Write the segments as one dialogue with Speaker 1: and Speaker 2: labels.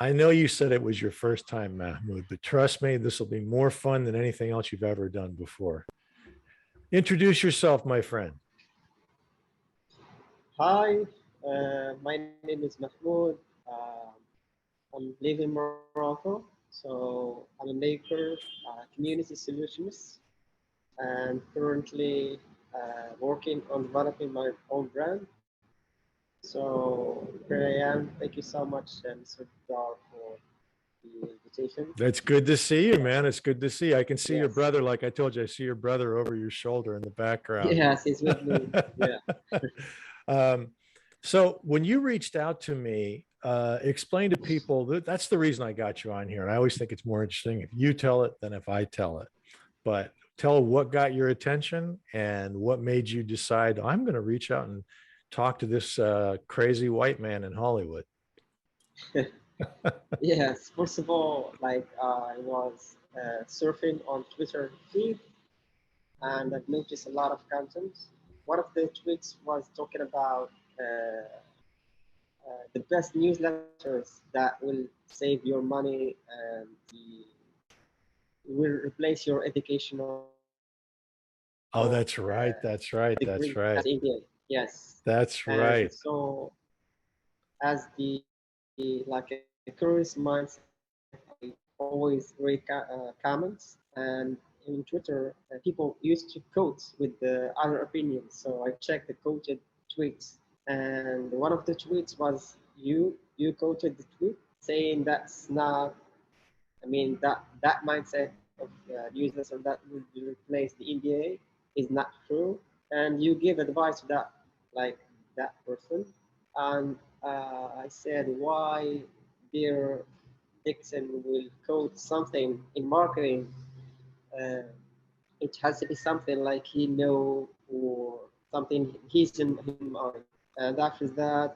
Speaker 1: I know you said it was your first time, Mahmoud, but trust me, this will be more fun than anything else you've ever done before. Introduce yourself, my friend.
Speaker 2: Hi, my name is Mahmoud. Uh, I'm living in Morocco, so I'm a maker, community solutionist, and currently working on developing my own brand. So here I am. Thank you so much, Mr. Dar, for the invitation.
Speaker 1: It's good to see you,
Speaker 2: Yes,
Speaker 1: man. It's good to see. I can see your
Speaker 2: yes,
Speaker 1: brother. Like I told you, I see your brother over your shoulder in the background.
Speaker 2: yes, he's with me. Yeah.
Speaker 1: um, so when you reached out to me, explain to people that that's the reason I got you on here. And I always think it's more interesting if you tell it than if I tell it. But tell what got your attention and what made you decide I'm going to reach out and talk to this crazy white man in Hollywood.
Speaker 2: Yes, first of all, I was surfing on Twitter feed and I've noticed a lot of content. One of the tweets was talking about the best newsletters that will save your money and will replace your educational
Speaker 1: Oh, that's right. That's right.
Speaker 2: degree
Speaker 1: That's
Speaker 2: as
Speaker 1: right.
Speaker 2: India. Yes,
Speaker 1: That's
Speaker 2: and
Speaker 1: right.
Speaker 2: so as the like a curious mindset, I always read comments and in Twitter, people used to quote with the other opinions. So I checked the quoted tweets, and one of the tweets was you quoted the tweet saying that's not. I mean that mindset of newsletter that would replace the NDA is not true, and you give advice to that like that person, and I said why dear Dixon will quote something in marketing. Uh, it has to be something like he know or something he's in his mind. And after that,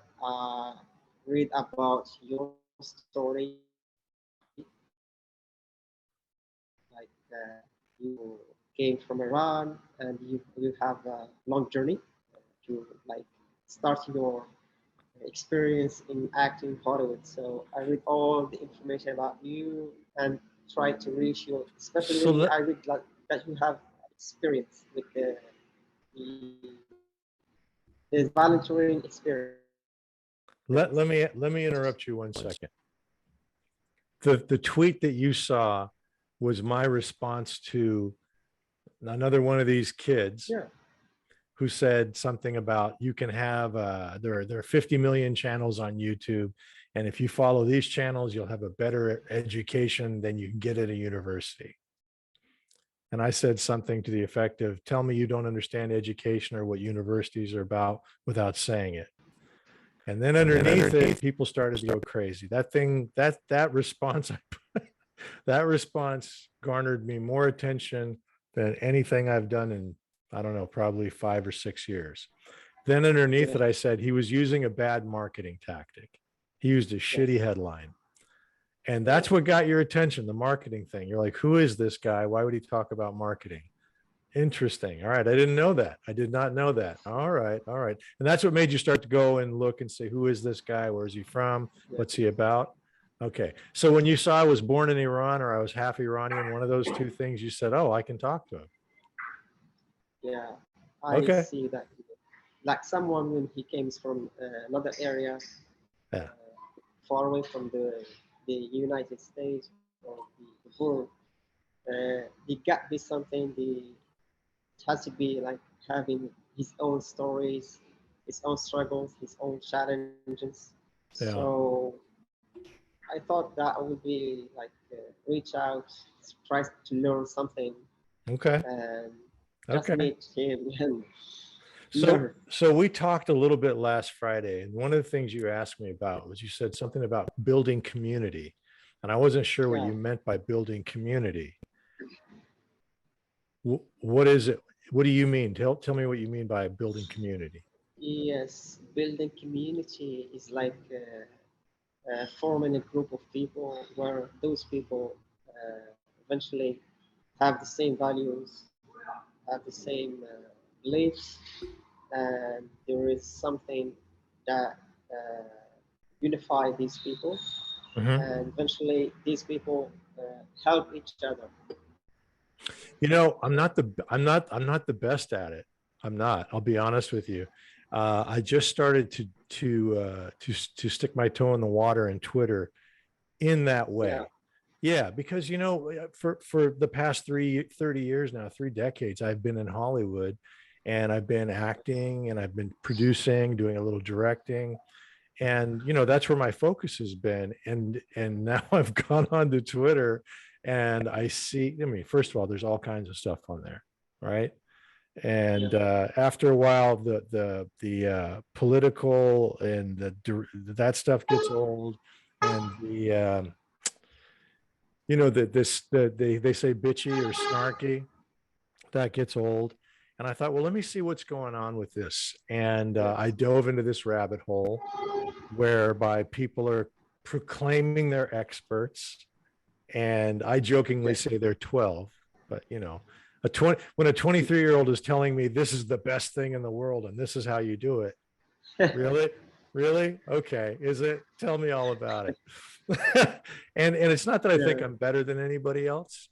Speaker 2: read about your story. Like you came from Iran and you have a long journey to like start your experience in acting in Hollywood. So I read all the information about you and try to reach you, especially
Speaker 1: So
Speaker 2: when
Speaker 1: let,
Speaker 2: I read like, that you have experience with the, the volunteering experience.
Speaker 1: let me interrupt you 1 second. The tweet that you saw was my response to another one of these kids
Speaker 2: Yeah,
Speaker 1: who said something about you can have there are 50 million channels on YouTube, and if you follow these channels, you'll have a better education than you can get at a university. And I said something to the effect of, tell me you don't understand education or what universities are about without saying it. And then underneath it, people started to go crazy. That response, that response garnered me more attention than anything I've done in, I don't know, probably 5 or 6 years. Then underneath
Speaker 2: yeah,
Speaker 1: it, I said he was using a bad marketing tactic. He used a shitty
Speaker 2: yes,
Speaker 1: headline. And
Speaker 2: yeah,
Speaker 1: that's what got your attention, the marketing thing. You're like, who is this guy? Why would he talk about marketing? Interesting. All right. I didn't know that. I did not know that. All right. All right. And that's what made you start to go and look and say, who is this guy? Where's he from?
Speaker 2: yeah,
Speaker 1: What's he about? Okay. So when you saw I was born in Iran or I was half Iranian, one of those two things, you said, oh, I can talk to him.
Speaker 2: yeah. I
Speaker 1: Okay.
Speaker 2: see that. Like someone when he came from another area
Speaker 1: Yeah.
Speaker 2: far away from the United States or the world, he got this something. It has to be like having his own stories, his own struggles, his own challenges.
Speaker 1: Yeah.
Speaker 2: So I thought that would be like reach out, try to learn something,
Speaker 1: Okay.
Speaker 2: and just
Speaker 1: Okay.
Speaker 2: meet him and
Speaker 1: So,
Speaker 2: learn.
Speaker 1: so we talked a little bit last Friday, and one of the things you asked me about was you said something about building community, and I wasn't sure what
Speaker 2: Yeah.
Speaker 1: you meant by building community. What is it? What do you mean? Tell me what you mean by building community.
Speaker 2: Yes, building community is like forming a group of people where those people eventually have the same values, have the same beliefs, and there is something that unify these people.
Speaker 1: Mhm.
Speaker 2: and eventually these people help each other.
Speaker 1: You know, I'm not the best at it. I'm not. I'll be honest with you. I just started to stick my toe in the water in Twitter in that
Speaker 2: Yeah,
Speaker 1: way. Yeah, because for the past 30 years now, 3 decades, I've been in Hollywood, and I've been acting, and I've been producing, doing a little directing, and that's where my focus has been. And now I've gone on to Twitter, and I see, I mean, first of all, there's all kinds of stuff on there, right?
Speaker 2: yeah,
Speaker 1: And after a while, the political and that stuff gets old, and they say bitchy or snarky, that gets old. And I thought, well, let me see what's going on with this. And I
Speaker 2: yes,
Speaker 1: dove into this rabbit hole whereby people are proclaiming they're experts. And I jokingly
Speaker 2: yes.
Speaker 1: say they're 12, but when a 23-year-old is telling me this is the best thing in the world and this is how you do it, really? Really? Okay. Is it? Tell me all about it. And it's not that I think
Speaker 2: Yeah,
Speaker 1: I'm better than anybody else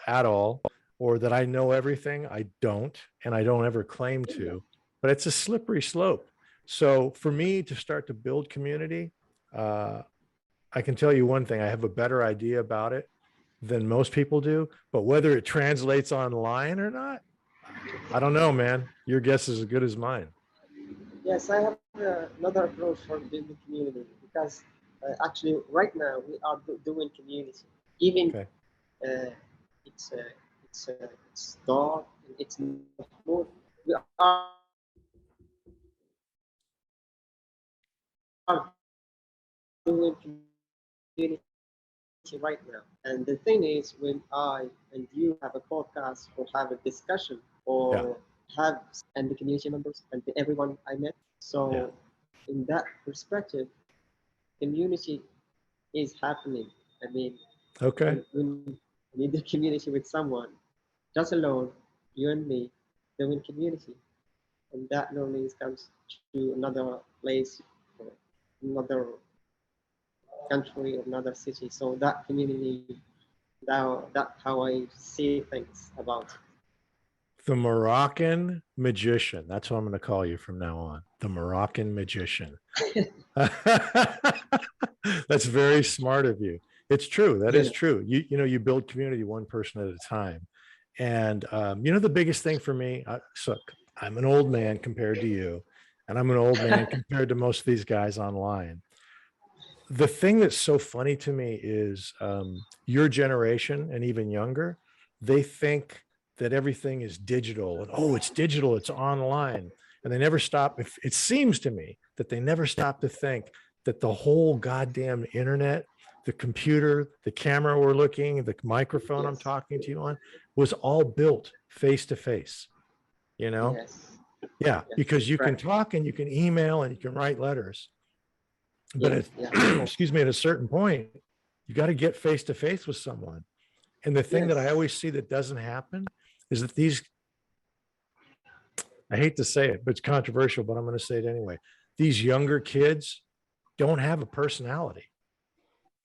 Speaker 1: at all, or that I know everything. I don't, and I don't ever claim to, but it's a slippery slope. So for me to start to build community, uh, I can tell you one thing, I have a better idea about it than most people do, but whether it translates online or not, I don't know, man. Your guess is as good as mine.
Speaker 2: yes. I have another approach for building community because actually right now we are doing community. Even
Speaker 1: Okay.
Speaker 2: uh, it's uh, it's dark, it's Mahmoud. We are doing community right now. And the thing is, when I and you have a podcast or have a discussion
Speaker 1: Yeah.
Speaker 2: or have and the community members and everyone I met.
Speaker 1: Yeah.
Speaker 2: So in that perspective, community is happening. I mean,
Speaker 1: Okay.
Speaker 2: when we do community with someone, just alone, you and me, doing community, and that normally comes to another place, or another country, or another city. So that community, that's how I see things about
Speaker 1: The Moroccan magician. That's what I'm going to call you from now on. The Moroccan magician.
Speaker 2: it.
Speaker 1: That's very smart of you. It's true. That is
Speaker 2: Yeah,
Speaker 1: true. You build community one person at a time. And the biggest thing for me, so I'm an old man compared to you, and I'm an old man compared to most of these guys online. The thing that's so funny to me is your generation and even younger, they think that everything is digital, and it's digital, it's online. And they never stop. If it seems to me that they never stop to think that the whole goddamn internet, the computer, the camera we're looking, the microphone I'm
Speaker 2: yes,
Speaker 1: talking to you on, was all built face to face, you know?
Speaker 2: yes,
Speaker 1: Yeah,
Speaker 2: yes,
Speaker 1: because you can
Speaker 2: right.
Speaker 1: talk and you can email and you can write letters, but
Speaker 2: Yeah,
Speaker 1: it's
Speaker 2: yeah, of course.
Speaker 1: excuse me, at a certain point, you got to get face to face with someone. And the thing that I
Speaker 2: Yes,
Speaker 1: always see that doesn't happen is that I hate to say it, but it's controversial, but I'm going to say it anyway. These younger kids don't have a personality.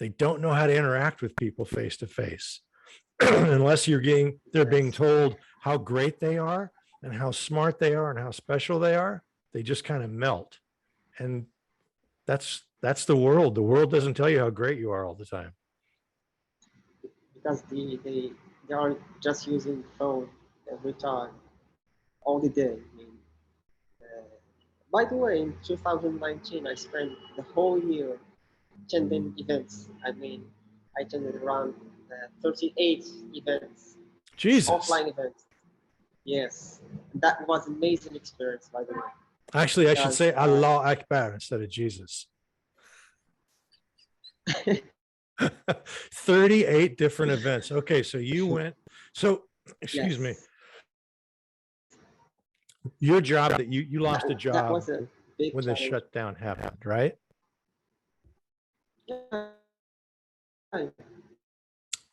Speaker 1: They don't know how to interact with people face to face unless they're being
Speaker 2: yes,
Speaker 1: told how great they are and how smart they are and how special they are. They just kind of melt. And that's the world. The world doesn't tell you how great you are all the time.
Speaker 2: because they are just using phone every time, all the day. I mean, uh, by the way, in 2019, I spent the whole year attending events. I mean, I attended around 38 events,
Speaker 1: Jesus.
Speaker 2: offline events. Yes, that was amazing experience, by the way,
Speaker 1: Actually, I should
Speaker 2: because
Speaker 1: say Allah Akbar instead of Jesus. 38 different events. Okay, so you went. So, excuse me,
Speaker 2: yes,
Speaker 1: your job that you lost a
Speaker 2: that
Speaker 1: job
Speaker 2: was a big
Speaker 1: when the
Speaker 2: challenge.
Speaker 1: shutdown happened, right?
Speaker 2: Yeah,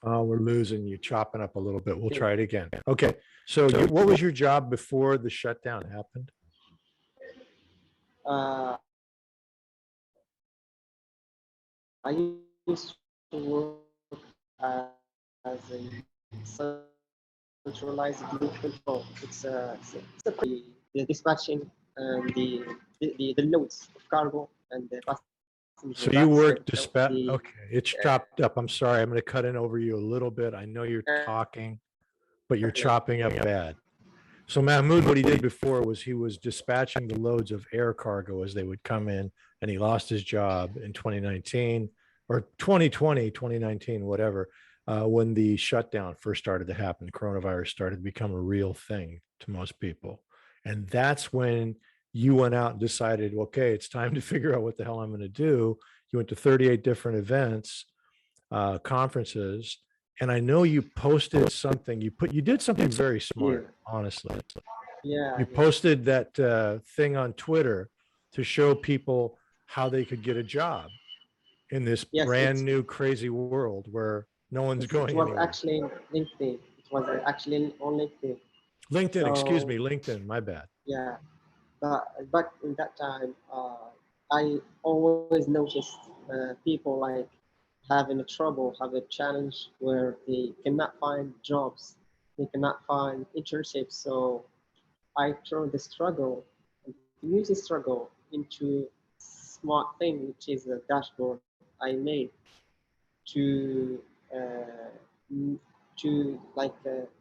Speaker 1: We're losing you, chopping up a little bit. We'll
Speaker 2: yeah.
Speaker 1: try it again. Okay, so what was your job before the shutdown happened?
Speaker 2: I used to used to work as a centralized group control. It's a the dispatching and the loads of cargo and the passenger
Speaker 1: So you work
Speaker 2: bags and
Speaker 1: dispatch.
Speaker 2: the
Speaker 1: Okay, it's chopped up. I'm sorry. I'm going to cut in over you a little bit. I know you're talking, but you're chopping up bad. So Mahmoud, what he did before was he was dispatching the loads of air cargo as they would come in, and he lost his job in 2019 or 2020, 2019, whatever, when the shutdown first started to happen. Coronavirus started to become a real thing to most people. And that's when you went out and decided, okay, it's time to figure out what the hell I'm going to do. You went to 38 different events, conferences, and I know you posted something. You did something very
Speaker 2: yeah,
Speaker 1: smart, honestly.
Speaker 2: yeah,
Speaker 1: You posted that thing on Twitter to show people how they could get a job in this
Speaker 2: yes,
Speaker 1: brand new crazy world where no one's
Speaker 2: it
Speaker 1: going
Speaker 2: was
Speaker 1: anywhere.
Speaker 2: actually in LinkedIn. It was actually on LinkedIn.
Speaker 1: LinkedIn, excuse
Speaker 2: So
Speaker 1: me, LinkedIn, my bad.
Speaker 2: yeah, but in that time, I always noticed people like having a trouble, have a challenge where they cannot find jobs, they cannot find internships. So I turned the struggle, the community struggle, into smart thing, which is a dashboard I made to uh, to like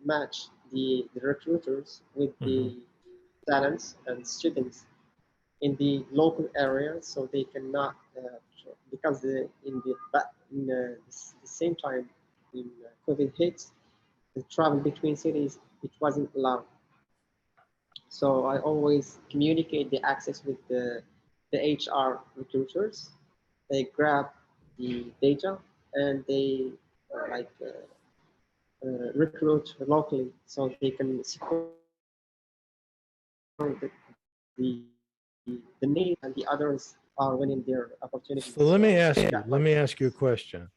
Speaker 2: match the recruiters with
Speaker 1: Mhm.
Speaker 2: the talents and students in the local area, so they cannot because in the same time in COVID hits, the travel between cities it wasn't allowed. So I always communicate the access with the HR recruiters. They grab the data and they recruit locally so they can secure the, the need and the others are winning their opportunities.
Speaker 1: So let me
Speaker 2: So
Speaker 1: ask you,
Speaker 2: that
Speaker 1: let
Speaker 2: was
Speaker 1: me ask you a question.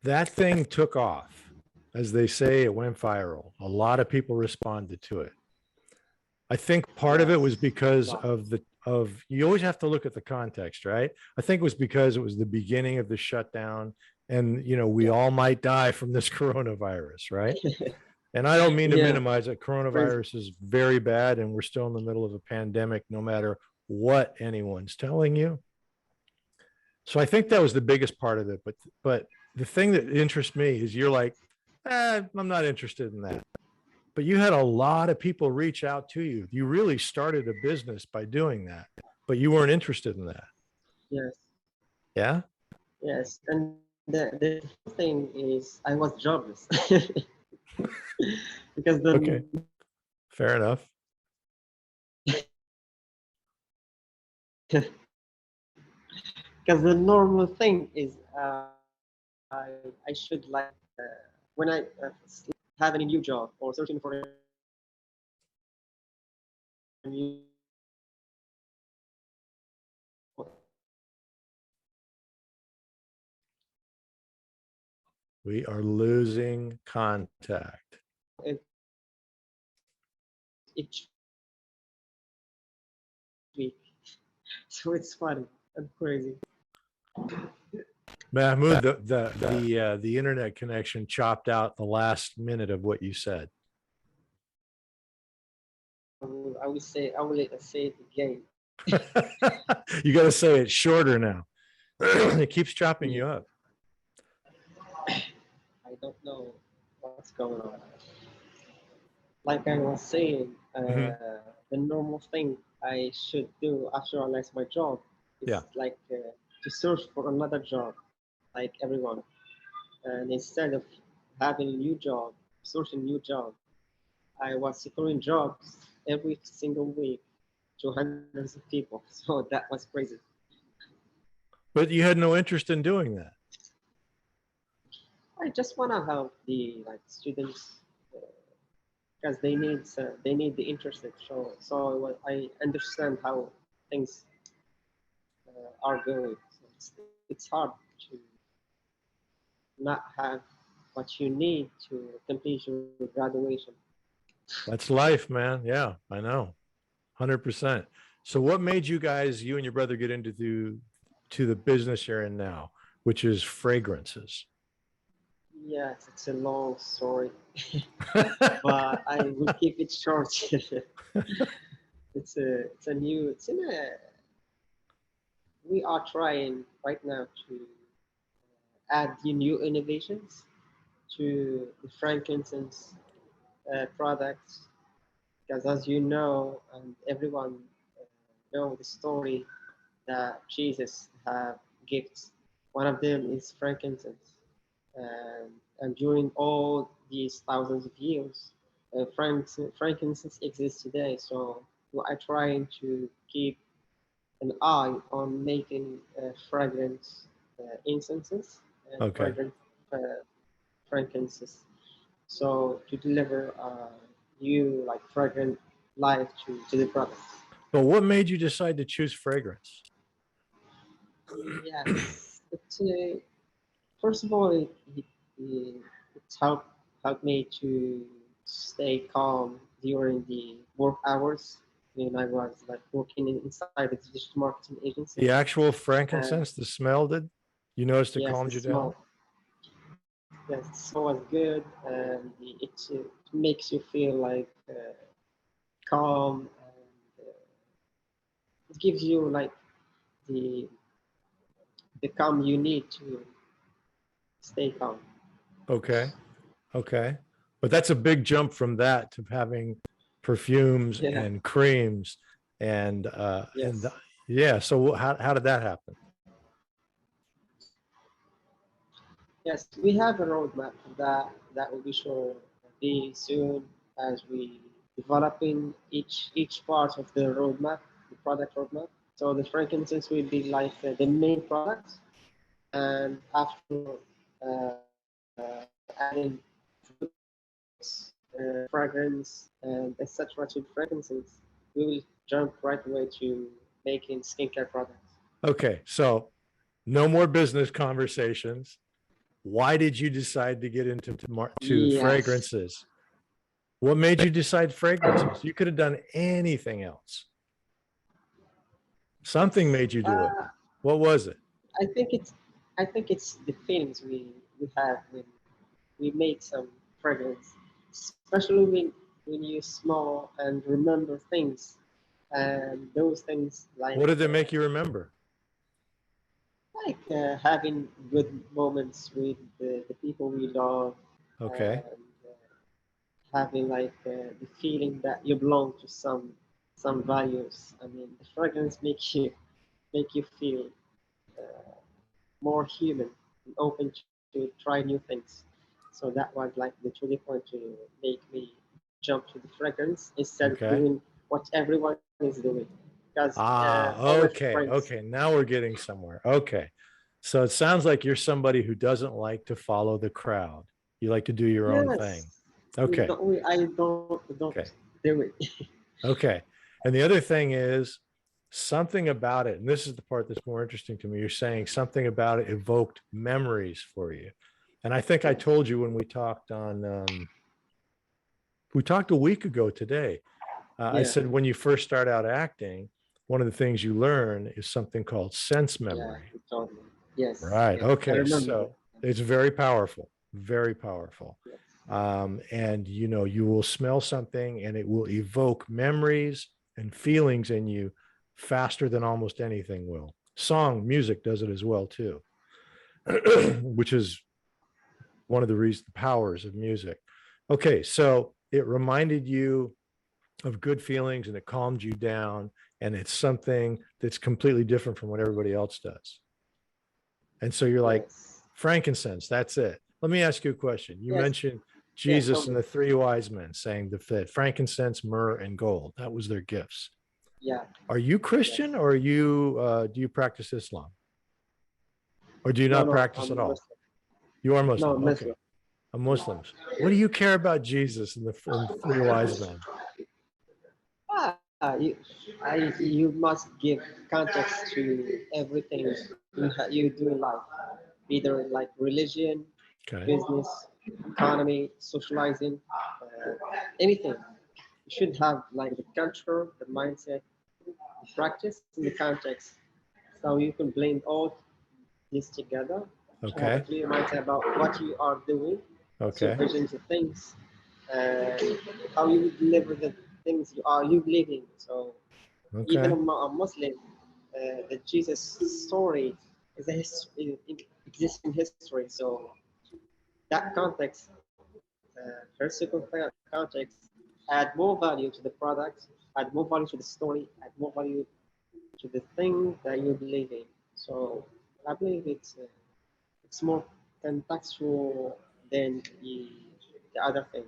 Speaker 1: That thing took off. As they say, it went viral. A lot of people responded to it. I think part of it was
Speaker 2: yes,
Speaker 1: because
Speaker 2: wow.
Speaker 1: of you always have to look at the context, right? I think it was because it was the beginning of the shutdown and we
Speaker 2: Yeah,
Speaker 1: all might die from this coronavirus, right? And I don't mean to
Speaker 2: yeah,
Speaker 1: minimize it.
Speaker 2: crazy.
Speaker 1: Coronavirus is very bad and we're still in the middle of a pandemic no matter what anyone's telling you. So I think that was the biggest part of it, but the thing that interests me is you're like, I'm not interested in that. But you had a lot of people reach out to you. You really started a business by doing that, but you weren't interested in that.
Speaker 2: Yes,
Speaker 1: Yeah.
Speaker 2: yes. And the thing is, I was jobless because
Speaker 1: Okay. Fair enough.
Speaker 2: because the normal thing is I should like when I having a new job or searching for a new
Speaker 1: We are losing contact.
Speaker 2: each week. So it's funny and crazy.
Speaker 1: Mahmoud, the internet connection chopped out the last minute of what you said.
Speaker 2: I will say it again.
Speaker 1: You got to say it shorter now. It keeps chopping
Speaker 2: Yeah,
Speaker 1: you up.
Speaker 2: I don't know what's going on. Like I was saying,
Speaker 1: Mhm.
Speaker 2: the normal thing I should do after I lost my job
Speaker 1: Yeah.
Speaker 2: is like to search for another job, like everyone. And instead of having a new job, searching a new job, I was securing jobs every single week to hundreds of people. So that was crazy.
Speaker 1: But you had no interest in doing that.
Speaker 2: I just want to help the like students because they need the interest. So I understand how things are going. So it's hard to not have what you need to complete your graduation.
Speaker 1: That's life, man. Yeah, I know. 100%. So what made you guys, you and your brother, get into the business you're in now? which is fragrances.
Speaker 2: Yes, it's a long story, but I will keep it short. It's a new it's in a we are trying right now to add the new innovations to the frankincense products, because as you know, and everyone know the story that Jesus have gifts. One of them is frankincense, and during all these thousands of years, frankincense exists today. So we are trying to keep an eye on making fragrance incenses and
Speaker 1: Okay.
Speaker 2: fragrant uh, frankincense. So to deliver new like fragrant life to the product.
Speaker 1: But what made you decide to choose fragrance?
Speaker 2: Yes, first of all, it helped me to stay calm during the work hours when I was like working inside a digital marketing agency.
Speaker 1: The actual
Speaker 2: And
Speaker 1: frankincense, the smell did? You noticed it
Speaker 2: yes,
Speaker 1: calmed you down?
Speaker 2: the smell was good, and it makes you feel like calm, and it gives you like the the calm you need to stay calm.
Speaker 1: Okay. Okay. But that's a big jump from that to having perfumes
Speaker 2: Yeah.
Speaker 1: and creams and
Speaker 2: Yes.
Speaker 1: yeah. So how did that happen?
Speaker 2: Yes, we have a roadmap for that will be sure be soon as we developing each part of the roadmap, the product roadmap. So the frankincense will be like the main product, and after adding fruits, fragrance, and etc. to frankincense, we will jump right away to making skincare products.
Speaker 1: Okay. So no more business conversations. Why did you decide to get into to
Speaker 2: Yes.
Speaker 1: fragrances? What made you decide fragrances? You could have done anything else. Something made you do it.
Speaker 2: Uh,
Speaker 1: What was it?
Speaker 2: I think it's I think it's the feelings we have when we make some fragrance, especially when you smell and remember things, and those things
Speaker 1: What did it make you remember?
Speaker 2: like having good moments with the people we love,
Speaker 1: Okay.
Speaker 2: and having like the feeling that you belong to some values. I mean, the fragrance make you feel more human and open to try new things. So that was like the turning point to make me jump to the fragrance instead of
Speaker 1: Okay.
Speaker 2: doing what everyone is doing. Because
Speaker 1: Ah,
Speaker 2: all my
Speaker 1: okay.
Speaker 2: friends,
Speaker 1: Okay. Now we're getting somewhere. Okay. So it sounds like you're somebody who doesn't like to follow the crowd. You like to do your own thing.
Speaker 2: yes,
Speaker 1: Okay.
Speaker 2: I don't
Speaker 1: Okay.
Speaker 2: do it.
Speaker 1: Okay. And the other thing is something about it, and this is the part that's more interesting to me. You're saying something about it evoked memories for you. And I think I
Speaker 2: Yes,
Speaker 1: told you when we talked a week ago today. I
Speaker 2: yeah,
Speaker 1: said, when you first start out acting, one of the things you learn is something called sense
Speaker 2: yeah,
Speaker 1: memory.
Speaker 2: you told me. Yes,
Speaker 1: Right.
Speaker 2: yes, I
Speaker 1: Okay.
Speaker 2: remember that.
Speaker 1: So it's very powerful, very powerful.
Speaker 2: Yes,
Speaker 1: And you know, you will smell something and it will evoke memories and feelings in you faster than almost anything will. Song, music does it as well too, which is one of the reasons, the powers of music. Okay, so it reminded you of good feelings and it calmed you down, and it's something that's completely different from what everybody else does. And so you're like,
Speaker 2: yes,
Speaker 1: frankincense, that's it. Let me ask you a question. You
Speaker 2: yes,
Speaker 1: mentioned
Speaker 2: yeah. Tell
Speaker 1: Jesus and
Speaker 2: me.
Speaker 1: the three wise men saying that frankincense, myrrh, and gold. That was their gifts.
Speaker 2: Yeah,
Speaker 1: Are you
Speaker 2: yes.
Speaker 1: Christian or are you do you practice Islam? Or do you
Speaker 2: No,
Speaker 1: not
Speaker 2: no,
Speaker 1: practice at
Speaker 2: I'm
Speaker 1: all?
Speaker 2: Muslim.
Speaker 1: You are
Speaker 2: No,
Speaker 1: Muslim. Okay.
Speaker 2: Muslim.
Speaker 1: A Muslims. What do you care about Jesus and the three wise men?
Speaker 2: You must give context to everything you do in life, either like religion,
Speaker 1: Okay.
Speaker 2: business, economy, socializing, anything. You should have like the culture, the mindset, the practice, and the context. So you can blend all this together, to have a
Speaker 1: Okay.
Speaker 2: clear mindset about what you are doing, what's your
Speaker 1: Okay.
Speaker 2: vision to things, and how you deliver the things you believing. So even
Speaker 1: Okay.
Speaker 2: a Muslim, the Jesus story is a history, it exists in history. So that context, historical context, add more value to the product, add more value to the story, add more value to the thing that you believe in. So I believe it's more contextual than the other thing.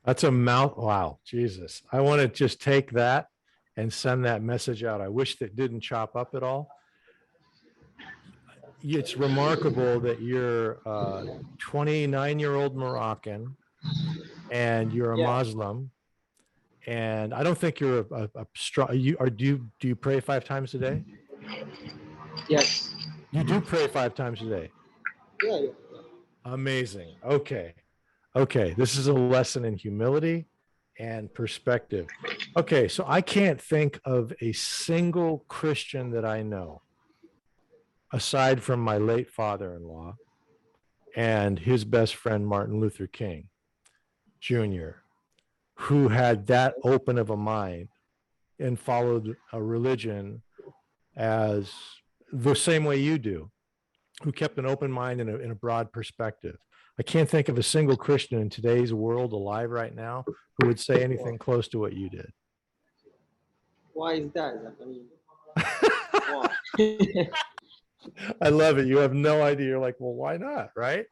Speaker 1: That's a mouth. Wow. Jesus. I want to just take that and send that message out. I wish that didn't chop up at all. It's remarkable that you're a 29-year-old Moroccan and you're a
Speaker 2: Yeah.
Speaker 1: Muslim. And I don't think you're a strong, you are, do you pray 5 times a day?
Speaker 2: Yes.
Speaker 1: You do pray 5 times a day.
Speaker 2: Yeah. Yeah.
Speaker 1: Amazing. Okay. Okay. This is a lesson in humility and perspective. Okay. So I can't think of a single Christian that I know, aside from my late father-in-law and his best friend, Martin Luther King Jr., who had that open of a mind and followed a religion as the same way you do, who kept an open mind and a broad perspective. I can't think of a single Christian in today's world alive right now who would say anything close to what you did.
Speaker 2: Why is that? I mean, why?
Speaker 1: I love it. You have no idea. You're like, well, why not? Right.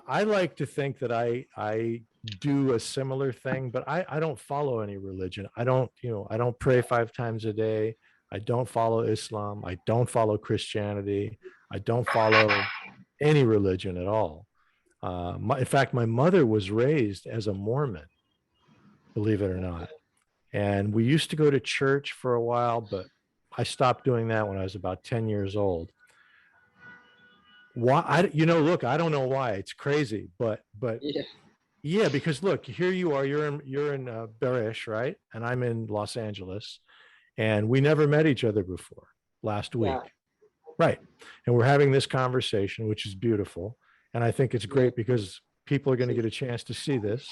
Speaker 1: I like to think that I do a similar thing, but I don't follow any religion. I don't, I don't pray 5 times a day. I don't follow Islam. I don't follow Christianity. I don't follow any religion at all. In fact, my mother was raised as a Mormon, believe it or not. And we used to go to church for a while, but I stopped doing that when I was about 10 years old. Why? Look, I don't know why. It's crazy, but
Speaker 2: Yeah.
Speaker 1: yeah, because look, here you are. You're in Barish, right? And I'm in Los Angeles, and we never met each other before last
Speaker 2: Yeah.
Speaker 1: week, right? And we're having this conversation, which is beautiful, and I think it's
Speaker 2: Yeah.
Speaker 1: great because people are going to get a chance to see this,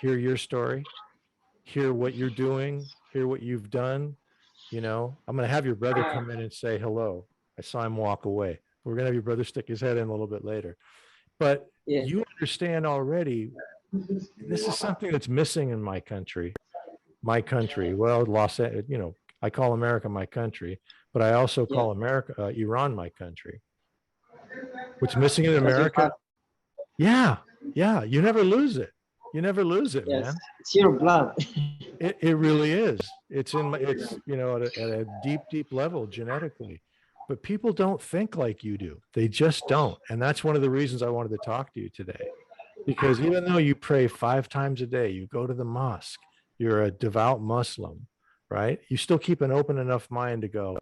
Speaker 1: hear your story, hear what you're doing, hear what you've done. I'm going to have your brother
Speaker 2: Yeah.
Speaker 1: come in and say hello. I saw him walk away. We're going to have your brother stick his head in a little bit later. But
Speaker 2: Yeah.
Speaker 1: you understand already, this is something that's missing in my country. My country, well, I call America my country, but I also
Speaker 2: Yeah.
Speaker 1: call Iran my country. What's missing in
Speaker 2: Because you
Speaker 1: America?
Speaker 2: have,
Speaker 1: Yeah, yeah, you never lose it. You never lose it,
Speaker 2: yes,
Speaker 1: man.
Speaker 2: it's your blood.
Speaker 1: It really is. It's at a deep, deep level genetically, but people don't think like you do. They just don't. And that's one of the reasons I wanted to talk to you today, because even though you pray 5 times a day, you go to the mosque, you're a devout Muslim, right? You still keep an open enough mind to go,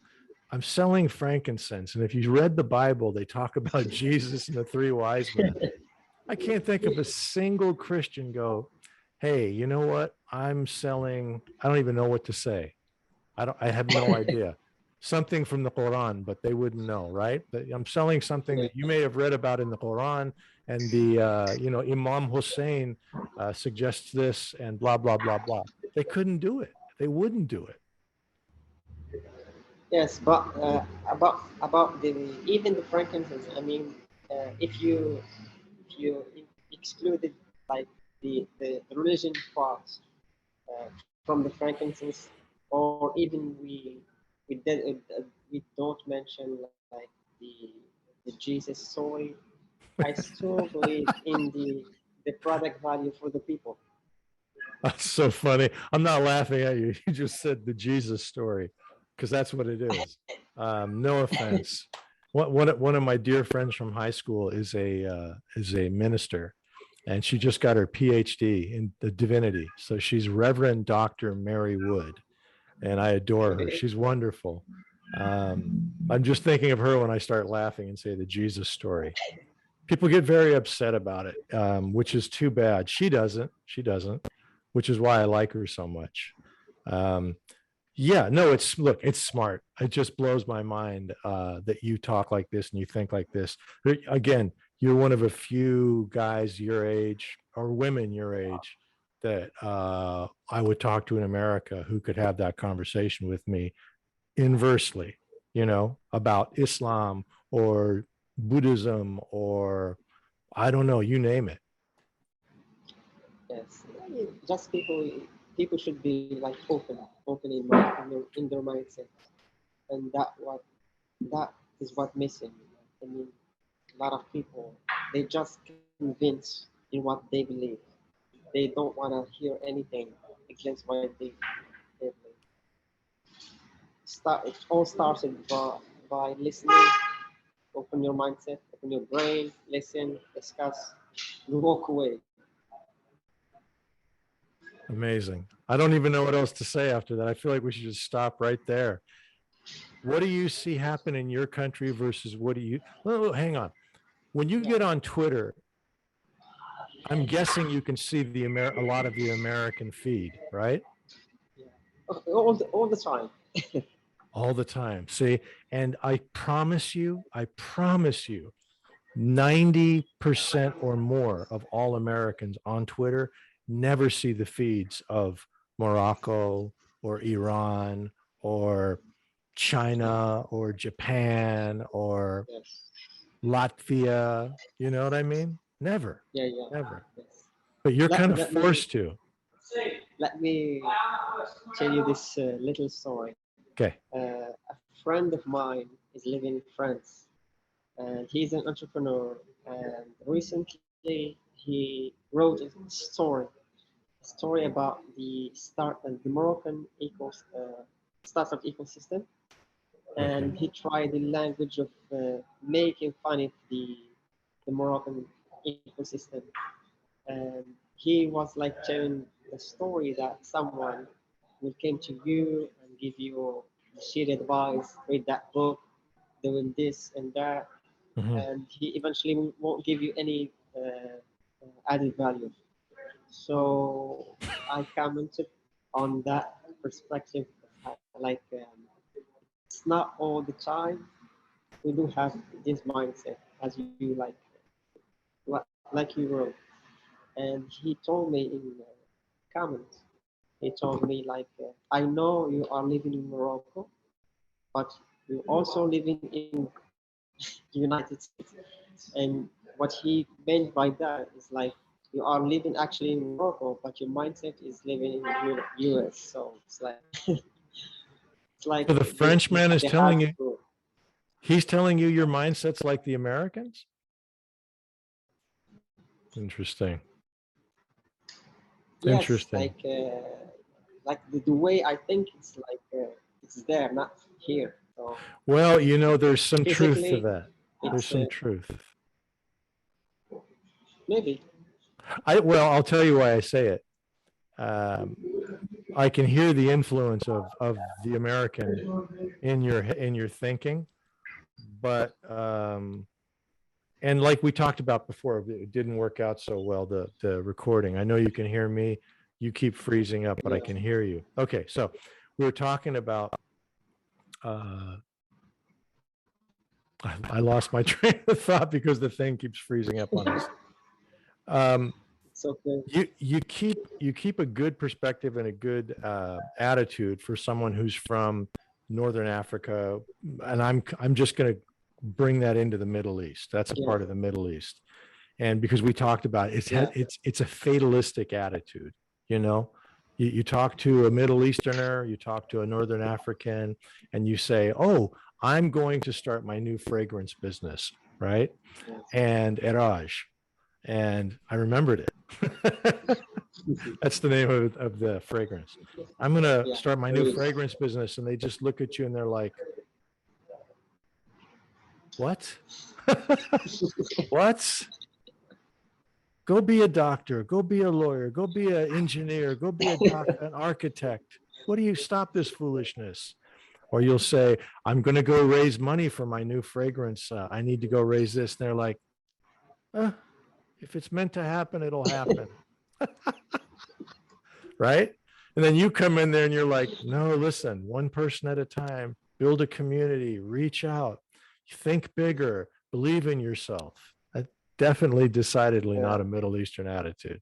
Speaker 1: I'm selling frankincense. And if you read the Bible, they talk about Jesus and the 3 wise men. I can't think of a single Christian go, hey, you know what? I'm selling, I don't even know what to say. I have no idea. Something from the Quran, but they wouldn't know, right? But I'm selling something
Speaker 2: Yeah.
Speaker 1: that you may have read about in the Quran, and Imam Hussein suggests this and blah, blah, blah, blah. They couldn't do it. They wouldn't do it.
Speaker 2: Yes, but about the even the frankincense. I mean, if you excluded like the religion part from the frankincense, or even we don't mention like the Jesus story, I still believe in the product value for the people.
Speaker 1: That's so funny. I'm not laughing at you. You just said the Jesus story because that's what it is. No offense. One of my dear friends from high school is a minister, and she just got her PhD in the divinity. So she's Reverend Dr. Mary Wood, and I adore her. She's wonderful. I'm just thinking of her when I start laughing and say the Jesus story. People get very upset about it, which is too bad. She doesn't, which is why I like her so much. Um, Yeah, no, look, it's smart. It just blows my mind that you talk like this and you think like this. Again, you're one of a few guys your age or women your age that I would talk to in America who could have that conversation with me inversely, about Islam or Buddhism or I don't know, you name it.
Speaker 2: Yes, I mean, just people should be like open in their mindset, and that is what missing. I mean, a lot of people, they just convinced in what they believe. They don't want to hear anything against what they believe. It all started by listening. Open your mindset, open your brain, listen, discuss, and walk away.
Speaker 1: Amazing. I don't even know what else to say after that. I feel like we should just stop right there. What do you see happen in your country versus what do you, well, hang on. When you
Speaker 2: Yeah,
Speaker 1: get on Twitter, I'm guessing you can see a lot of the American feed, right?
Speaker 2: yeah. All the time.
Speaker 1: All the time. See, and I promise you, 90% or more of all Americans on Twitter never see the feeds of Morocco or Iran or China or Japan or
Speaker 2: Yes.
Speaker 1: Latvia. You know what I mean? Never,
Speaker 2: Yeah, yeah.
Speaker 1: never.
Speaker 2: Yes.
Speaker 1: But you're
Speaker 2: Let,
Speaker 1: kind of
Speaker 2: let me
Speaker 1: forced to.
Speaker 2: let me tell you this little story.
Speaker 1: Okay.
Speaker 2: A friend of mine is living in France, and he's an entrepreneur. And recently, he wrote a story about the Moroccan startup ecosystem,
Speaker 1: Okay.
Speaker 2: and he tried the language of making fun of the Moroccan ecosystem. And he was like telling the story that someone will come to you and give you shit advice, read that book, doing this and that,
Speaker 1: Mhm.
Speaker 2: and he eventually won't give you any added value. So I commented on that perspective, like it's not all the time we do have this mindset as you like you wrote. And he told me in comments, he told me like, I know you are living in Morocco, but you're also living in the United States. And what he meant by that is like, you are living actually in Morocco, but your mindset is living in the US. So it's like
Speaker 1: So the Frenchman is
Speaker 2: they had
Speaker 1: telling you,
Speaker 2: to,
Speaker 1: he's telling you your mindset's like the Americans? Interesting.
Speaker 2: yes,
Speaker 1: Interesting.
Speaker 2: like the way I think it's there, not here. So
Speaker 1: Well, there's some truth to
Speaker 2: physically,
Speaker 1: that. There's
Speaker 2: it's
Speaker 1: some truth.
Speaker 2: maybe.
Speaker 1: Well, I'll tell you why I say it. Um, I can hear the influence of the American in your thinking, but and like we talked about before, it didn't work out so well, the recording. I know you can hear me. You keep freezing up, but I
Speaker 2: Yeah.
Speaker 1: can hear you. Okay, so we were talking about uh I lost my train of thought because the thing keeps freezing up on us. Um,
Speaker 2: It's okay.
Speaker 1: you keep a good perspective and a good attitude for someone who's from Northern Africa, and I'm just going to bring that into the Middle East. That's a
Speaker 2: Yeah.
Speaker 1: part of the Middle East, and because we talked about it,
Speaker 2: Yeah.
Speaker 1: it's a fatalistic attitude. You know, you talk to a Middle Easterner, you talk to a Northern African, and you say, "Oh, I'm going to start my new fragrance business," right?
Speaker 2: Yes.
Speaker 1: And Eraj, and I remembered it. That's the name of the fragrance. I'm going to
Speaker 2: Yeah.
Speaker 1: start my new
Speaker 2: Really.
Speaker 1: fragrance business. And they just look at you and they're like, what? What? Go be a doctor. Go be a lawyer. Go be an engineer. Go be an architect. What do you stop this foolishness? Or you'll say, I'm going to go raise money for my new fragrance. I need to go raise this. And they're like, if it's meant to happen, it'll happen. Right? And then you come in there and you're like, no, listen, one person at a time, build a community, reach out, think bigger, believe in yourself. Definitely, decidedly
Speaker 2: Yeah.
Speaker 1: not a Middle Eastern attitude.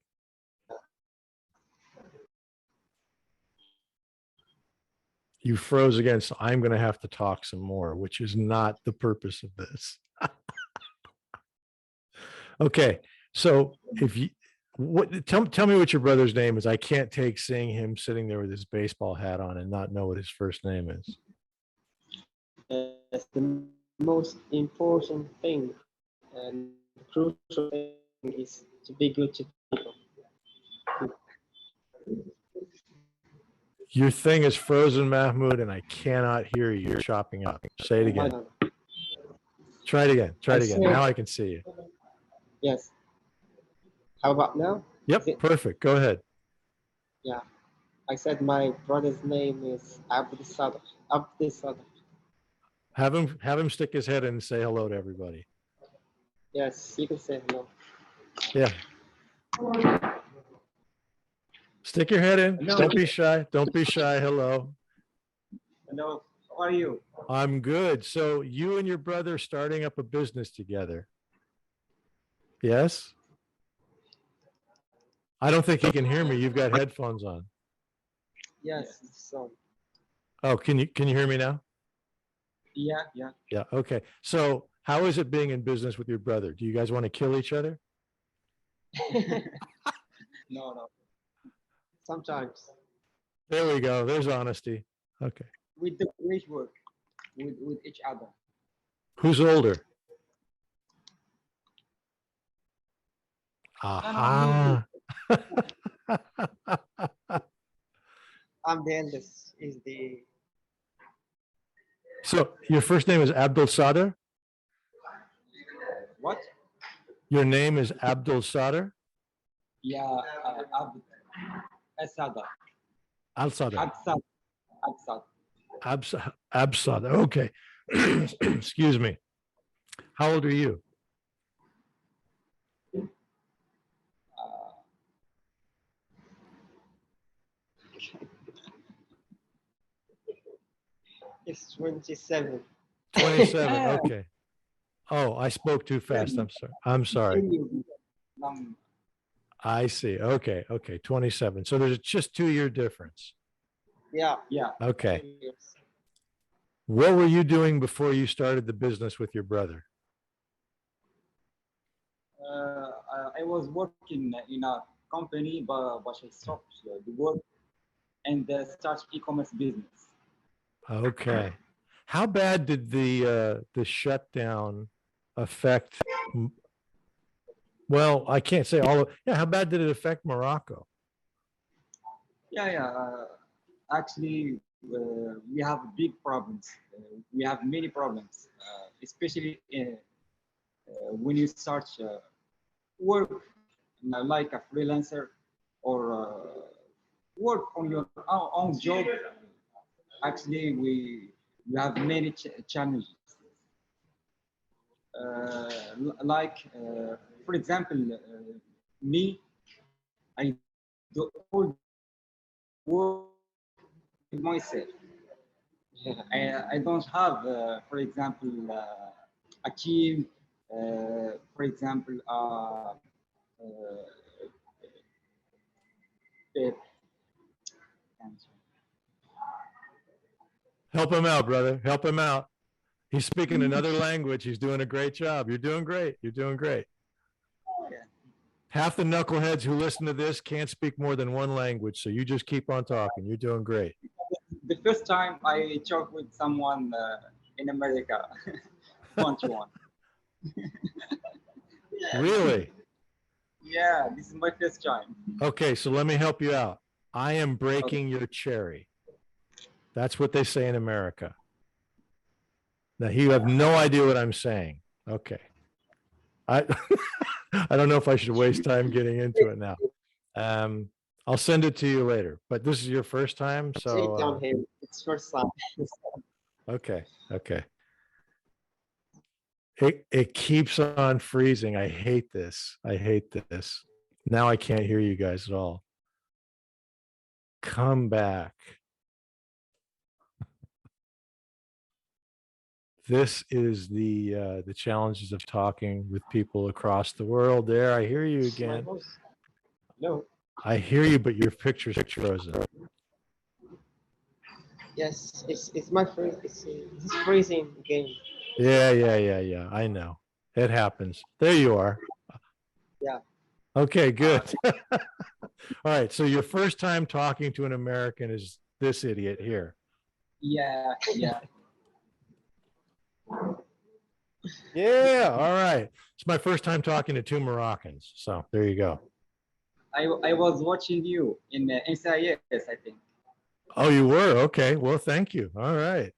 Speaker 1: You froze again, so I'm going to have to talk some more, which is not the purpose of this. Okay, so if you tell me what your brother's name is. I can't take seeing him sitting there with his baseball hat on and not know what his first name is.
Speaker 2: That's the most important thing and the crucial thing is to be good to people.
Speaker 1: Your thing is frozen, Mahmoud, and I cannot hear you. You're chopping up. Say it again. Try it again. Try it again. Now I can see you.
Speaker 2: Yes. How about now?
Speaker 1: Yep, perfect. Go ahead.
Speaker 2: Yeah. I said my brother's name is Abdul Sadr. Abdul Sadr.
Speaker 1: Have him stick his head in and say hello to everybody.
Speaker 2: Yes, you can say hello.
Speaker 1: Yeah. Stick your head in.
Speaker 2: Hello.
Speaker 1: Don't be shy. Don't be shy. Hello.
Speaker 2: Hello. How are you?
Speaker 1: I'm good. So you and your brother starting up a business together. Yes? I don't think he can hear me. You've got headphones on.
Speaker 2: Yes. So.
Speaker 1: Oh, can you hear me now?
Speaker 2: Yeah. Yeah.
Speaker 1: Yeah. Okay. So how is it being in business with your brother? Do you guys want to kill each other?
Speaker 2: No, no. Sometimes.
Speaker 1: There we go. There's honesty. Okay.
Speaker 2: We do great work with each other.
Speaker 1: Who's older? Aha.
Speaker 2: I'm the eldest. Is the
Speaker 1: So your first name is Abdul Sadr?
Speaker 2: what?
Speaker 1: Your name is Abdul Sadr?
Speaker 2: Yeah, Asada.
Speaker 1: Al Sadr.
Speaker 2: Absad. Absad.
Speaker 1: Absad. Okay. Excuse me. How old are you?
Speaker 2: It's 27.
Speaker 1: 27. Okay. Oh, I spoke too fast. I'm sorry. I'm sorry. I see. Okay. Okay. 27. So there's just 2-year difference.
Speaker 2: Yeah, yeah.
Speaker 1: Okay. What were you doing before you started the business with your brother?
Speaker 3: I was working in a company, but I stopped the work and started e-commerce business.
Speaker 1: Okay. How bad did the shutdown affect? Well, I can't say all of, yeah, how bad did it affect Morocco?
Speaker 3: Yeah. Actually, we have big problems. We have many problems, especially when you start work like a freelancer or work on your own job. Actually, we have many challenges. Like, for example, me, I do all work with myself. I don't have, for example, a team, for example, uh,
Speaker 1: Help him out, brother. Help him out. He's speaking another language. He's doing a great job. You're doing great. You're doing great. Half the knuckleheads who listen to this can't speak more than one language. So you just keep on talking. You're doing great.
Speaker 3: The first time I talked with someone in America, one-to-one.
Speaker 1: Really?
Speaker 3: Yeah, this is my first time.
Speaker 1: Okay, so let me help you out. I am breaking your cherry. That's what they say in America. Now you have no idea what I'm saying. Okay. I I don't know if I should waste time getting into it now. I'll send it to you later. But this is your first time, so
Speaker 2: down here. It's first time.
Speaker 1: okay, okay. It keeps on freezing. I hate this. I hate this. Now I can't hear you guys at all. come back. This is the challenges of talking with people across the world. There, I hear you again.
Speaker 2: No.
Speaker 1: I hear you, but your picture's frozen.
Speaker 2: Yes, it's my first. It's freezing again.
Speaker 1: Yeah. I know. It happens. There you are.
Speaker 2: Yeah.
Speaker 1: Okay, good. All right. So your first time talking to an American is this idiot here.
Speaker 3: Yeah.
Speaker 1: Yeah. All right. It's my first time talking to two Moroccans. So there you go.
Speaker 3: I was watching you in NCIS, I think.
Speaker 1: Oh, you were? Okay. Well, thank you. All right.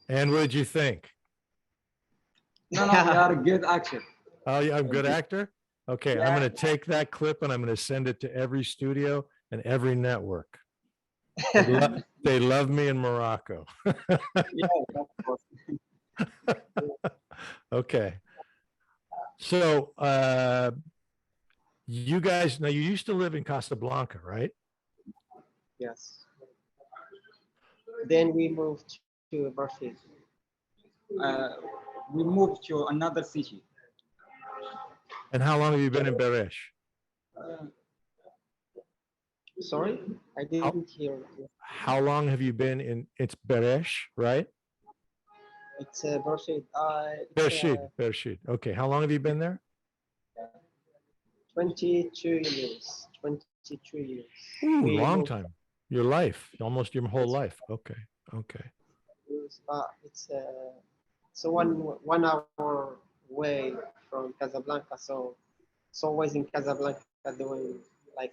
Speaker 1: And what did you think?
Speaker 3: No, you are a good actor.
Speaker 1: Oh, yeah, I'm a good
Speaker 3: Okay.
Speaker 1: actor? Okay. I'm going to take that clip and I'm going to send it to every studio and every network. They love me in Morocco.
Speaker 3: Yeah, of course.
Speaker 1: Okay. So you guys, now you used to live in Casablanca, right?
Speaker 2: Yes. Then we moved to Barfield.
Speaker 3: We moved to another city.
Speaker 1: And how long have you been in Beresh?
Speaker 2: Sorry, I didn't hear.
Speaker 1: How long have you been in, it's Beresh, right?
Speaker 2: It's Barfield.
Speaker 1: Bershid. Okay. How long have you been there?
Speaker 2: 22 years. 22 years.
Speaker 1: Ooh,
Speaker 2: We
Speaker 1: long
Speaker 2: moved
Speaker 1: time. Your life, almost your whole life. Okay.
Speaker 2: It's so one hour away from Casablanca. So it's always in Casablanca doing like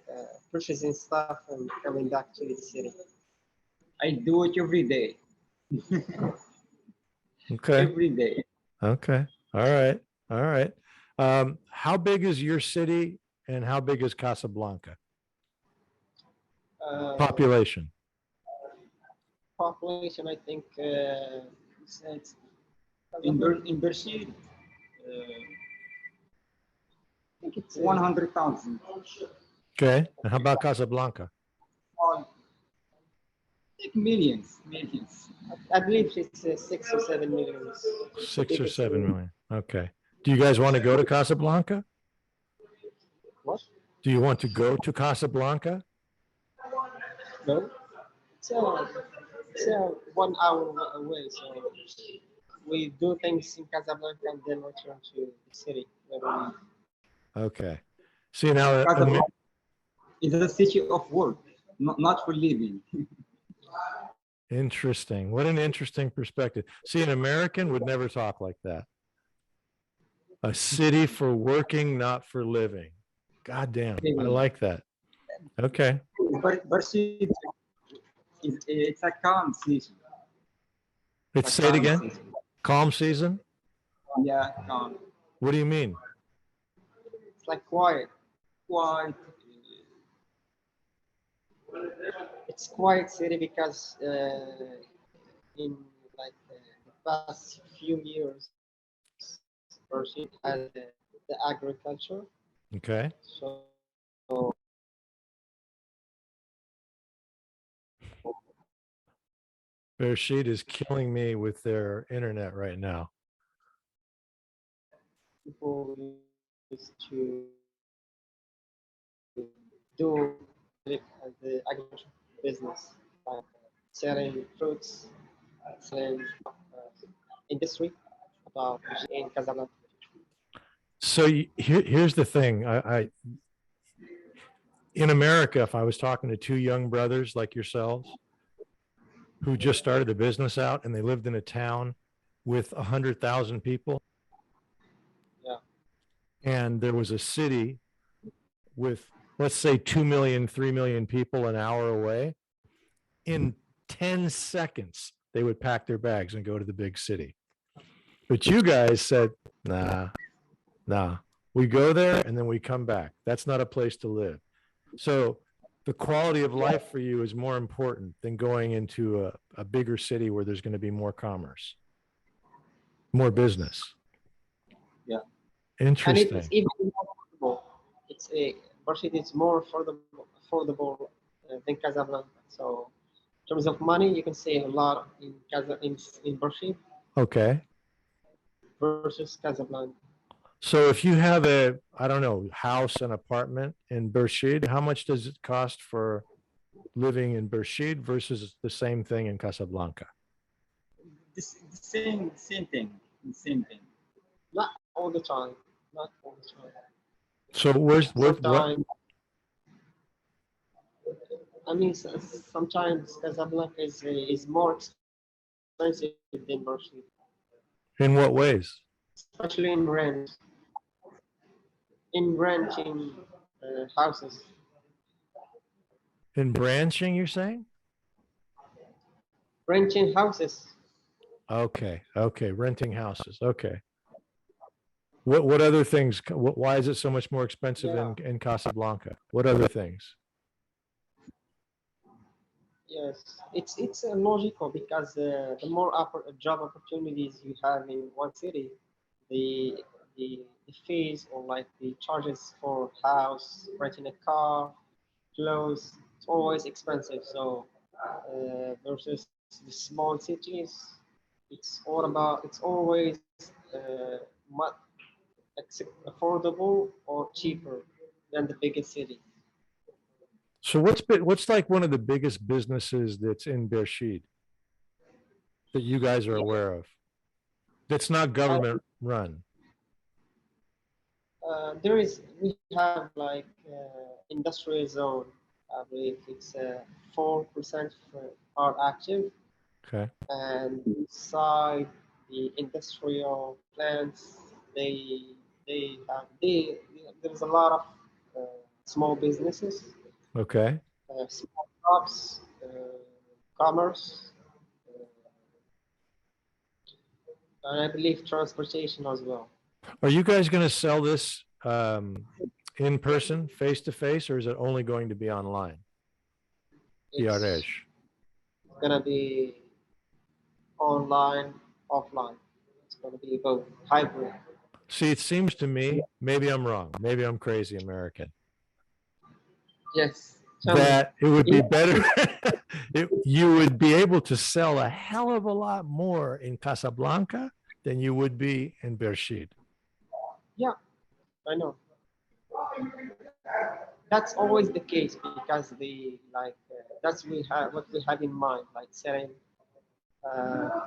Speaker 2: purchasing stuff and coming back to the city.
Speaker 3: I do it every day.
Speaker 1: Okay.
Speaker 3: Every day.
Speaker 1: Okay. All right. How big is your city and how big is Casablanca? Population.
Speaker 2: Population, I think
Speaker 3: It's in Bershid,
Speaker 2: I think it's
Speaker 3: 100,000.
Speaker 1: Okay. And how about Casablanca?
Speaker 3: Like millions.
Speaker 2: I believe it's 6 or 7 million.
Speaker 1: 6 or 7 million. Okay. Do you guys want to go to Casablanca?
Speaker 2: What?
Speaker 1: Do you want to go to Casablanca?
Speaker 2: No. It's 1 hour away. So we do things in Casablanca and then return to the city.
Speaker 1: Okay. See now,
Speaker 3: Casablanca is a city of work, not for living.
Speaker 1: interesting. What an interesting perspective. See, an American would never talk like that. A city for working, not for living. God damn. I like that. Okay.
Speaker 3: But it's a calm city.
Speaker 1: Say it again.
Speaker 3: City.
Speaker 1: Calm season?
Speaker 3: Yeah, calm.
Speaker 1: What do you mean?
Speaker 2: It's like quiet. It's quiet city because in like the past few years, Rashid has the agriculture.
Speaker 1: Okay.
Speaker 2: So
Speaker 1: Bershid is killing me with their internet right now.
Speaker 2: people used to do the agriculture business, like selling fruits, selling industry about in Casablanca.
Speaker 1: So here's the thing. In America, if I was talking to two young brothers like yourselves who just started a business out and they lived in a town with 100,000 people,
Speaker 2: Yeah.
Speaker 1: and there was a city with, let's say, 2 million, 3 million people an hour away, in 10 seconds, they would pack their bags and go to the big city. But you guys said, nah, we go there and then we come back. That's not a place to live. So the quality of life for you is more important than going into a bigger city where there's going to be more commerce, more business.
Speaker 2: Yeah.
Speaker 1: Interesting.
Speaker 2: And it's even more affordable. It's a Barshid is more affordable affordable than Casablanca. So in terms of money, you can save a lot in in Barshid
Speaker 1: Okay.
Speaker 2: versus Casablanca.
Speaker 1: So if you have a, I don't know, house, an apartment in Bershid, how much does it cost for living in Bershid versus the same thing in Casablanca?
Speaker 3: The same thing. The same thing.
Speaker 2: Not all the time. Not all the time.
Speaker 1: So what?
Speaker 2: Sometimes, I mean, sometimes Casablanca is more expensive than Barcelona,
Speaker 1: In what ways?
Speaker 2: especially in renting houses.
Speaker 1: In branching, you're saying?
Speaker 2: Renting houses.
Speaker 1: Okay. Okay. Renting houses. Okay. What other things? Why is it so much more expensive
Speaker 2: Yeah.
Speaker 1: in Casablanca? What other things?
Speaker 2: Yes, it's logical because the more job opportunities you have in one city, the the fees or like the charges for house, renting a car, clothes, it's always expensive. So versus the small cities, it's always much affordable or cheaper than the biggest city.
Speaker 1: So what's like one of the biggest businesses that's in Bershid that you guys are
Speaker 2: Yeah.
Speaker 1: aware of? That's not government run.
Speaker 2: We have like industrial zone. I believe it's 4% are active,
Speaker 1: Okay.
Speaker 2: and inside the industrial plants, they there's a lot of small businesses,
Speaker 1: Okay.
Speaker 2: small shops, commerce, and I believe transportation as well.
Speaker 1: Are you guys going to sell this in person, face to face, or is it only going to be online?
Speaker 2: It's
Speaker 1: Yaresh.
Speaker 2: gonna be online, offline. It's gonna be both hybrid.
Speaker 1: See, it seems to me, maybe I'm wrong, maybe I'm crazy American,
Speaker 2: Yes. Tell me.
Speaker 1: that it would be
Speaker 2: Yeah.
Speaker 1: better. You would be able to sell a hell of a lot more in Casablanca than you would be in Bershid.
Speaker 2: Yeah, I know. That's always the case because that's we have what we have in mind, like selling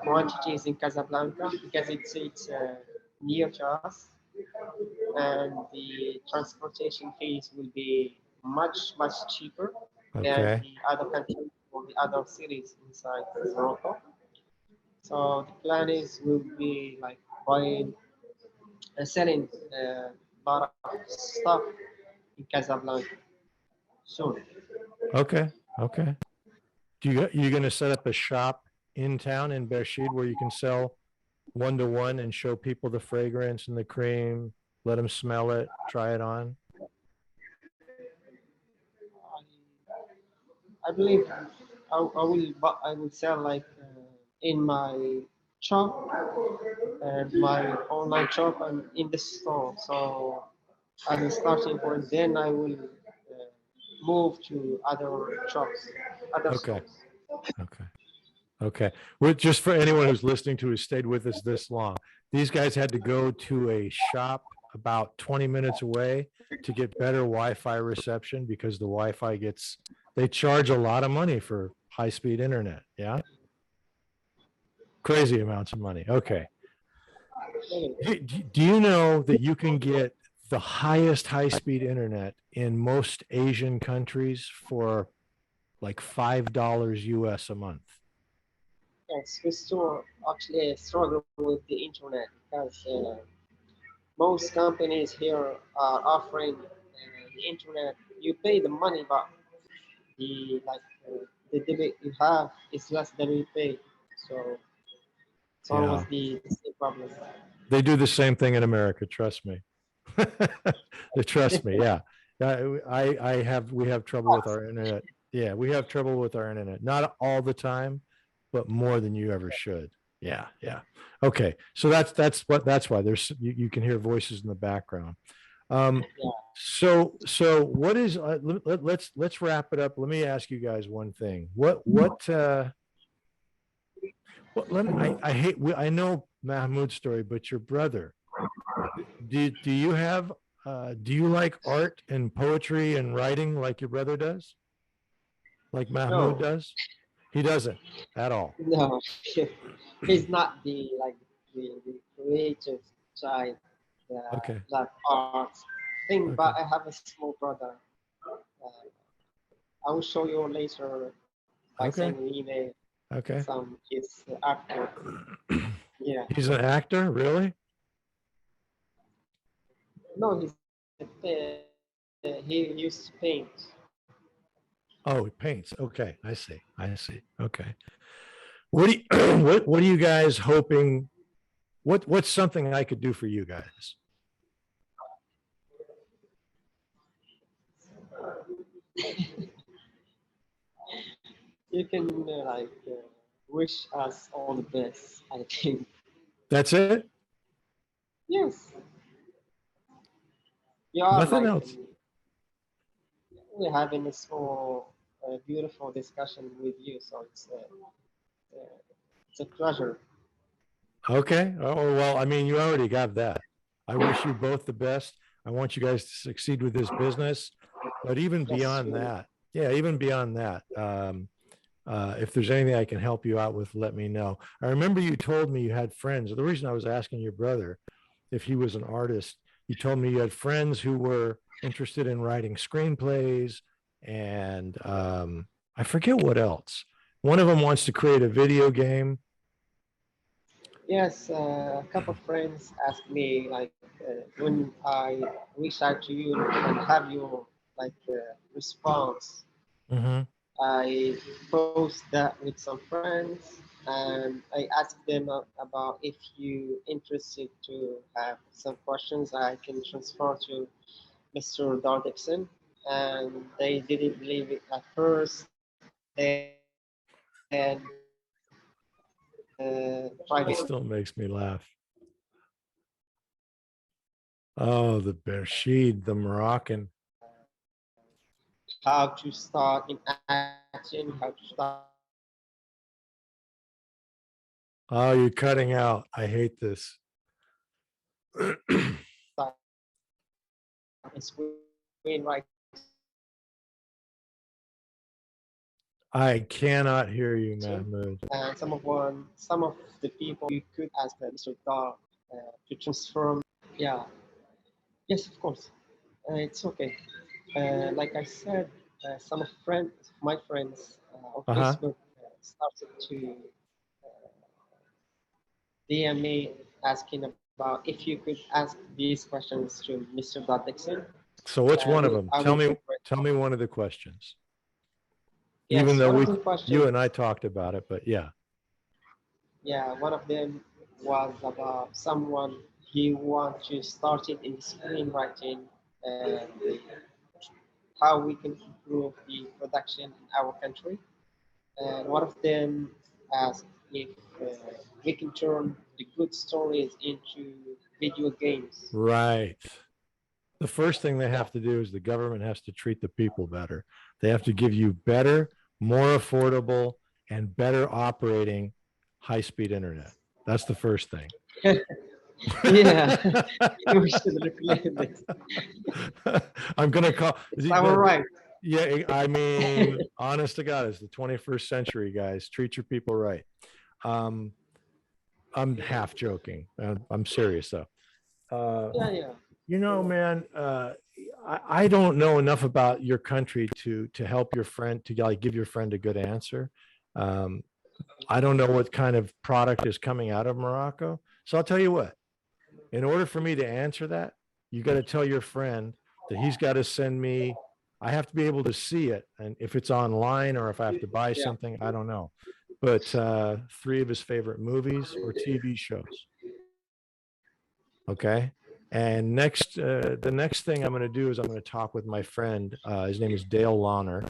Speaker 2: quantities in Casablanca because it's near to us, and the transportation fees will be much cheaper than
Speaker 1: Okay.
Speaker 2: the other countries or the other cities inside Morocco. So the plan is we'll be like buying and selling a lot of stuff in Casablanca soon.
Speaker 1: Okay. Okay. You going to set up a shop in town in Bershid where you can sell one to one and show people the fragrance and the cream, let them smell it, try it on?
Speaker 2: I believe I will sell like in my shop and my online shop and in the store. So as a starting point, then I will move to other shops, other
Speaker 1: Okay.
Speaker 2: stores.
Speaker 1: Okay. Okay. Well, just for anyone who's listening to who stayed with us this long, these guys had to go to a shop about 20 minutes away to get better Wi-Fi reception because the Wi-Fi they charge a lot of money for high-speed internet. Yeah. Crazy amounts of money. Okay. Do you know that you can get the highest high-speed internet in most Asian countries for like $5 US a month?
Speaker 2: Yes, we still actually struggle with the internet because most companies here are offering the internet. You pay the money, but the debit you have is less than you pay. So it's always
Speaker 1: Yeah.
Speaker 2: the same problem.
Speaker 1: They do the same thing in America. Trust me. They trust me. Yeah. We have trouble with our internet. Yeah. We have trouble with our internet. Not all the time, but more than you ever should. Yeah. Yeah. Okay. So that's why you can hear voices in the background. Um,
Speaker 2: Yeah.
Speaker 1: So what is let's wrap it up. Let me ask you guys one thing. Let me, I know Mahmoud's story, but your brother, do you have do you like art and poetry and writing like your brother does? Like Mahmoud
Speaker 2: No,
Speaker 1: does? He doesn't at all.
Speaker 2: no, he's not the like the creative side
Speaker 1: Okay.
Speaker 2: that art thing.
Speaker 1: Okay.
Speaker 2: But I have a small brother. Uh, I will show you later by
Speaker 1: Okay.
Speaker 2: sending email.
Speaker 1: Okay.
Speaker 2: Some his artwork. Yeah.
Speaker 1: He's an actor, really?
Speaker 2: No, he used to paint.
Speaker 1: Oh, he paints. Okay, I see. I see. Okay. What do you, what are you guys hoping? What's something I could do for you guys?
Speaker 2: You can wish us all the best. I think.
Speaker 1: That's it?
Speaker 2: Yes, you are
Speaker 1: Nothing else.
Speaker 2: we're having a small, beautiful discussion with you. So it's a pleasure.
Speaker 1: Okay. Oh, well, I mean, you already got that. I wish you both the best. I want you guys to succeed with this business. But even
Speaker 2: Yes,
Speaker 1: beyond that, yeah, even beyond that, if there's anything I can help you out with, let me know. I remember you told me you had friends. The reason I was asking your brother if he was an artist, you told me you had friends who were interested in writing screenplays and I forget what else. One of them wants to create a video game.
Speaker 2: yes. A couple of friends asked me when I reach out to you and have your response.
Speaker 1: Mhm.
Speaker 2: I post that with some friends and I asked them about if you interested to have some questions I can transfer to Mr. Dardixon, and they didn't believe it at first. And
Speaker 1: It
Speaker 2: private.
Speaker 1: still makes me laugh. Oh, the Bershid, the Moroccan.
Speaker 2: How to start in action, how to start
Speaker 1: Oh, you're cutting out. I hate this.
Speaker 2: in screenwriting.
Speaker 1: I cannot hear you, Mahmoud.
Speaker 2: And some of the people you could ask Mr. Dar to transform. Yeah, yes, of course. It's okay. Like I said, some of my friends on
Speaker 1: Uh-huh.
Speaker 2: Facebook started to DM me asking about if you could ask these questions to Mr. Dixon.
Speaker 1: So what's one of them?
Speaker 2: I will do it.
Speaker 1: Tell me one of the questions. Even
Speaker 2: Yes,
Speaker 1: though
Speaker 2: one of the questions.
Speaker 1: you and I talked about it, but yeah.
Speaker 2: Yeah, one of them was about someone he want to start it in screenwriting and how we can improve the production in our country. And one of them asked if we can turn the good stories into video games.
Speaker 1: Right. The first thing they
Speaker 2: Yeah,
Speaker 1: have to do is the government has to treat the people better. They have to give you better, more affordable, and better operating high-speed internet. That's the first thing.
Speaker 2: yeah, we should recommend this.
Speaker 1: I'm gonna call.
Speaker 2: It's our right.
Speaker 1: Yeah, I mean, honest to God, it's the 21st century, guys. Treat your people right. Um, I'm half joking. I'm serious though.
Speaker 2: Yeah, yeah.
Speaker 1: You know, man, I don't know enough about your country to help your friend to like give your friend a good answer. Um, I don't know what kind of product is coming out of Morocco. So I'll tell you what. In order for me to answer that, you got to tell your friend that he's got to send me. I have to be able to see it, and if it's online or if I have to buy
Speaker 2: Yeah.
Speaker 1: something, I don't know. But 3 of his favorite movies or TV shows. Okay. And the next thing I'm going to do is I'm going to talk with my friend. His name is Dale Launer,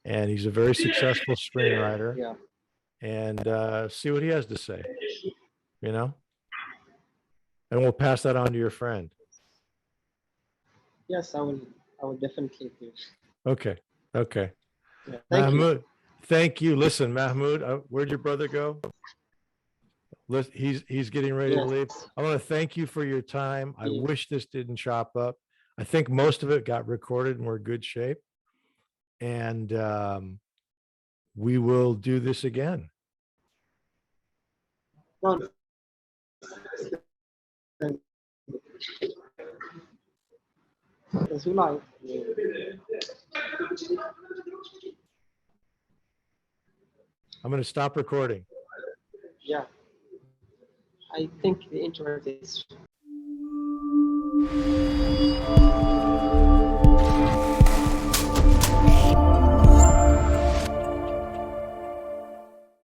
Speaker 1: and he's a very successful screenwriter.
Speaker 2: Yeah.
Speaker 1: And see what he has to say. You know, and we'll pass that on to your friend.
Speaker 2: Yes, I will definitely do.
Speaker 1: Okay. Okay.
Speaker 2: Yeah, thank you.
Speaker 1: Mahmoud, thank you. Listen, Mahmoud, where'd your brother go? Listen, he's getting ready to leave.
Speaker 2: Yes.
Speaker 1: I want to thank you for your time. I
Speaker 2: Yeah.
Speaker 1: wish this didn't chop up. I think most of it got recorded and we're in good shape. And we will do this again.
Speaker 2: No, as you like.
Speaker 1: I'm going to stop recording.
Speaker 2: Yeah. I think the internet is